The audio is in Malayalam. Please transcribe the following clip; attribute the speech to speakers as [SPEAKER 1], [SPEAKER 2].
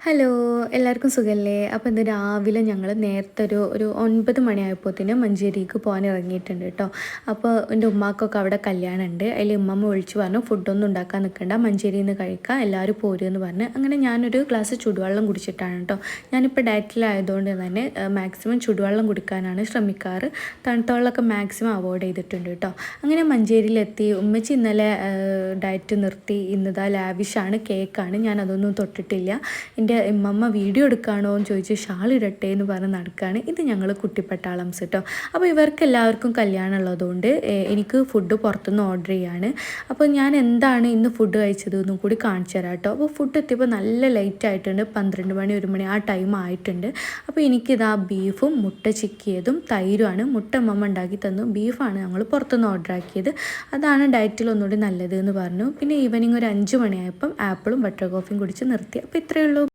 [SPEAKER 1] ഹലോ എല്ലാവർക്കും സുഖമല്ലേ? അപ്പോൾ ഇന്ന് രാവിലെ ഞങ്ങൾ നേരത്തെ ഒരു 9 മണിയായപ്പോഴത്തേന് മഞ്ചേരിക്ക് പോകാൻ ഇറങ്ങിയിട്ടുണ്ട് കേട്ടോ. അപ്പോൾ എൻ്റെ ഉമ്മാക്കൊക്കെ അവിടെ കല്യാണമുണ്ട്. അതിൽ ഉമ്മമ്മ വിളിച്ച് പറഞ്ഞു ഫുഡൊന്നും ഉണ്ടാക്കാൻ നിൽക്കണ്ട, മഞ്ചേരിയിൽ നിന്ന് കഴിക്കാം, എല്ലാവരും പോരുമെന്ന് പറഞ്ഞ്. അങ്ങനെ ഞാനൊരു ഗ്ലാസ് ചുടുവെള്ളം കുടിച്ചിട്ടാണ് കേട്ടോ. ഞാനിപ്പോൾ ഡയറ്റിലായതുകൊണ്ട് തന്നെ മാക്സിമം ചുടുവെള്ളം കുടിക്കാനാണ് ശ്രമിക്കാറ്. തണുത്ത വെള്ളമൊക്കെ മാക്സിമം അവോയ്ഡ് ചെയ്തിട്ടുണ്ട് കേട്ടോ. അങ്ങനെ മഞ്ചേരിയിലെത്തി. ഉമ്മച്ചി ഇന്നലെ ഡയറ്റ് നിർത്തി. ഇന്നതാ ലാവിഷാണ്, കേക്കാണ്, ഞാൻ അതൊന്നും തൊട്ടിട്ടില്ല. എൻ്റെ ഉമ്മമ്മ വീഡിയോ എടുക്കുകയാണോ എന്ന് ചോദിച്ച് ഷാൾ ഇടട്ടെ എന്ന് പറഞ്ഞ് നടക്കുകയാണ്. ഇത് ഞങ്ങൾ കുട്ടിപ്പട്ടാളംസ് കേട്ടോ. അപ്പോൾ ഇവർക്ക് എല്ലാവർക്കും കല്യാണം ഉള്ളതുകൊണ്ട് എനിക്ക് ഫുഡ് പുറത്തുനിന്ന് ഓർഡർ ചെയ്യാണ്. അപ്പോൾ ഞാൻ എന്താണ് ഇന്ന് ഫുഡ് കഴിച്ചത് എന്നും കൂടി കാണിച്ചു തരാം കേട്ടോ. അപ്പോൾ ഫുഡ് എത്തിയപ്പോൾ നല്ല ലേറ്റ് ആയിട്ടുണ്ട്, 12 മണി 1 മണി ആ ടൈം ആയിട്ടുണ്ട്. അപ്പോൾ എനിക്കിതാ ബീഫും മുട്ട ചിക്കിയതും തൈരുമാണ്. മുട്ട അമ്മമ്മ ഉണ്ടാക്കി തന്നു, ബീഫാണ് ഞങ്ങൾ പുറത്തുനിന്ന് ഓർഡർ ആക്കിയത്. അതാണ് ഡയറ്റിൽ ഒന്നുകൂടി നല്ലത് എന്ന് പറഞ്ഞു. പിന്നെ ഈവനിങ് ഒരു 5 മണിയായപ്പം ആപ്പിളും ബട്ടർ കോഫിയും കുടിച്ച് നിർത്തി. അപ്പോൾ ഇത്രയേ ഉള്ളൂ.